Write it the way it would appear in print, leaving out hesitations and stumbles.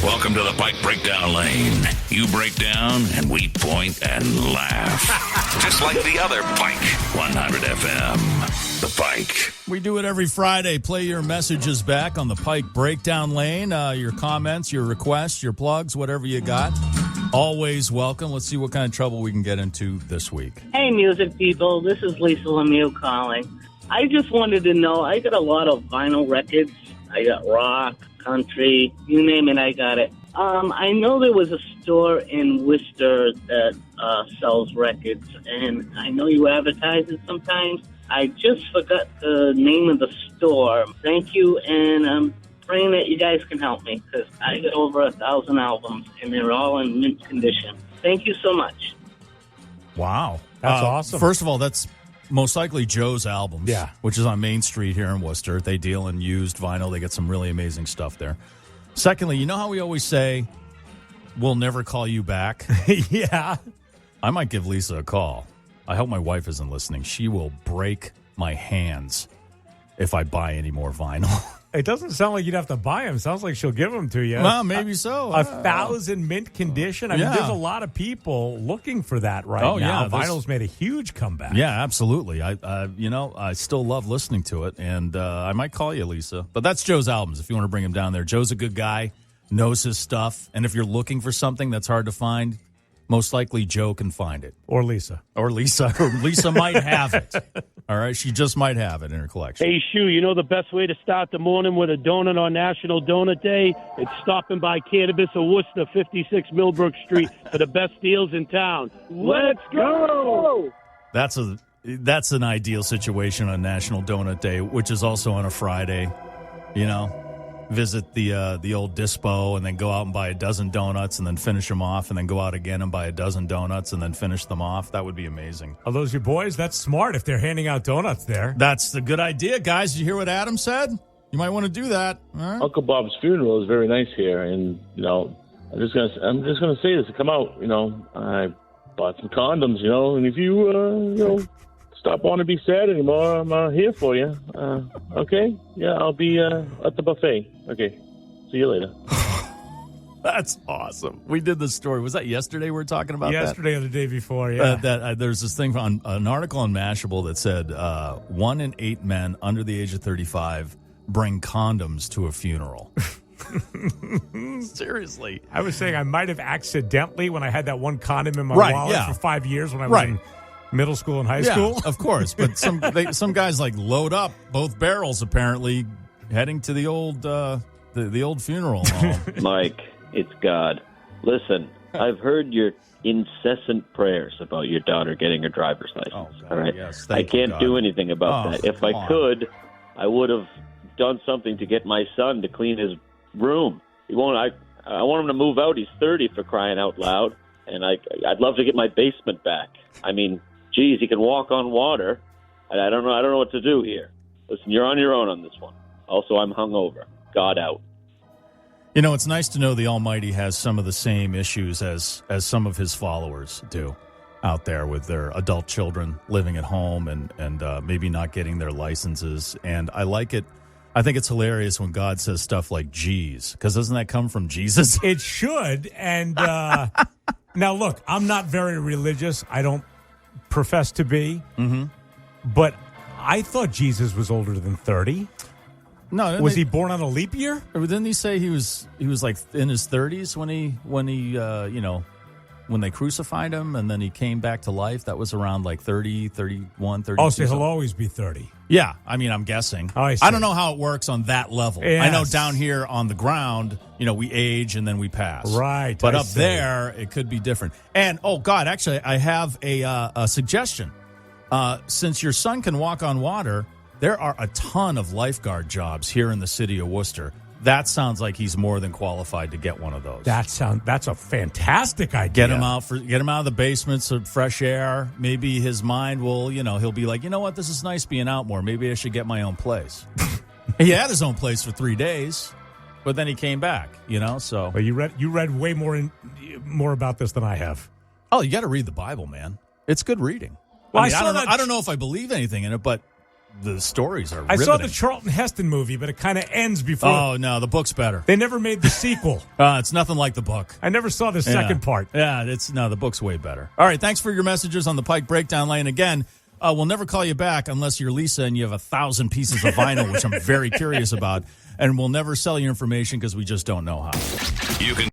Welcome to the Pike Breakdown Lane. You break down, and we point and laugh. Just like the other Pike. 100 FM. The Pike. We do it every Friday. Play your messages back on the Pike Breakdown Lane. Your comments, your requests, your plugs, whatever you got. Always welcome. Let's see what kind of trouble we can get into this week. Hey, music people. This is Lisa Lemieux calling. I just wanted to know, I got a lot of vinyl records. I got rock, country, you name it, I got it. I know there was a store in Worcester that sells records, and I know you advertise it sometimes. I just forgot the name of the store. Thank you, and I'm praying that you guys can help me, because I got over 1,000 albums, and they're all in mint condition. Thank you so much. Wow. That's awesome. First of all, that's most likely Joe's Albums, Yeah. which is on Main Street here in Worcester. They deal in used vinyl. They get some really amazing stuff there. Secondly, you know how we always say, we'll never call you back? Yeah. I might give Lisa a call. I hope my wife isn't listening. She will break my hands if I buy any more vinyl. It doesn't sound like you'd have to buy them. Sounds like she'll give them to you. Well, maybe so. 1,000 mint condition. I mean, Yeah. there's a lot of people looking for that right Oh, now. yeah, Vinyl's made a huge comeback. Yeah, absolutely. I still love listening to it, and I might call you, Lisa. But that's Joe's Albums if you want to bring him down there. Joe's a good guy, knows his stuff, and if you're looking for something that's hard to find, most likely Joe can find it. Or Lisa. Or Lisa might have it. All right, she just might have it in her collection. Hey, Shu, you know the best way to start the morning with a donut on National Donut Day? It's stopping by Cannabis of Worcester, 56 Millbrook Street, for the best deals in town. Let's go! That's an ideal situation on National Donut Day, which is also on a Friday. You know, visit the old dispo and then go out and buy a dozen donuts and then finish them off and then go out again and buy a dozen donuts and then finish them off. That would be amazing. Are those your boys? That's smart if they're handing out donuts there. That's a good idea, guys. Did you hear what Adam said? You might want to do that. All right? Uncle Bob's funeral is very nice here, and I'm just gonna say this to come out. I bought some condoms. And if you stop wanting to be sad anymore, I'm here for you. Okay? Yeah, I'll be at the buffet. Okay. See you later. That's awesome. We did this story. Was that yesterday we were talking about Yesterday or the day before, yeah. There's this thing on an article on Mashable that said 1 in 8 men under the age of 35 bring condoms to a funeral. Seriously. I was saying I might have accidentally, when I had that one condom in my wallet for 5 years when I was in middle school and high school. Of course. But some guys load up both barrels apparently heading to the old the old funeral home. Mike, it's God. Listen, I've heard your incessant prayers about your daughter getting her driver's license. Oh, God, all right? yes. I can't do anything about that. If I could, I would have done something to get my son to clean his room. I want him to move out. He's 30, for crying out loud, and I'd love to get my basement back. I mean, geez, he can walk on water. I don't know what to do here. Listen, you're on your own on this one. Also, I'm hungover. God out. It's nice to know the Almighty has some of the same issues as some of his followers do out there with their adult children living at home and maybe not getting their licenses. And I like it. I think it's hilarious when God says stuff like "geez," because doesn't that come from Jesus? It should. And now, look, I'm not very religious. I don't profess to be. Mm-hmm. But I thought Jesus was older than 30. No, was he born on a leap year? Or didn't he say he was like in his 30s when they crucified him and then he came back to life? That was around like 30, 31, 32. Oh, so he'll always be 30. Yeah, I mean, I'm guessing. I don't know how it works on that level. Yes. I know down here on the ground, we age and then we pass. Right. But up there, it could be different. And, oh, God, actually, I have a suggestion. Since your son can walk on water, there are a ton of lifeguard jobs here in the city of Worcester. That sounds like he's more than qualified to get one of those. That's a fantastic idea. Get him out of the basement, some fresh air. Maybe his mind will, he'll be like, you know what, this is nice being out more. Maybe I should get my own place. He had his own place for 3 days, but then he came back. So. But you read way more about this than I have. Oh, you got to read the Bible, man. It's good reading. Well, I don't know if I believe anything in it, but the stories are I riveting. saw the Charlton Heston movie, but it kind of ends before. Oh, no, the book's better. They never made the sequel. It's nothing like the book. I never saw the second part. Yeah, the book's way better. All right, thanks for your messages on the Pike Breakdown Lane. Again, we'll never call you back unless you're Lisa and you have 1,000 pieces of vinyl, which I'm very curious about. And we'll never sell your information because we just don't know how. You can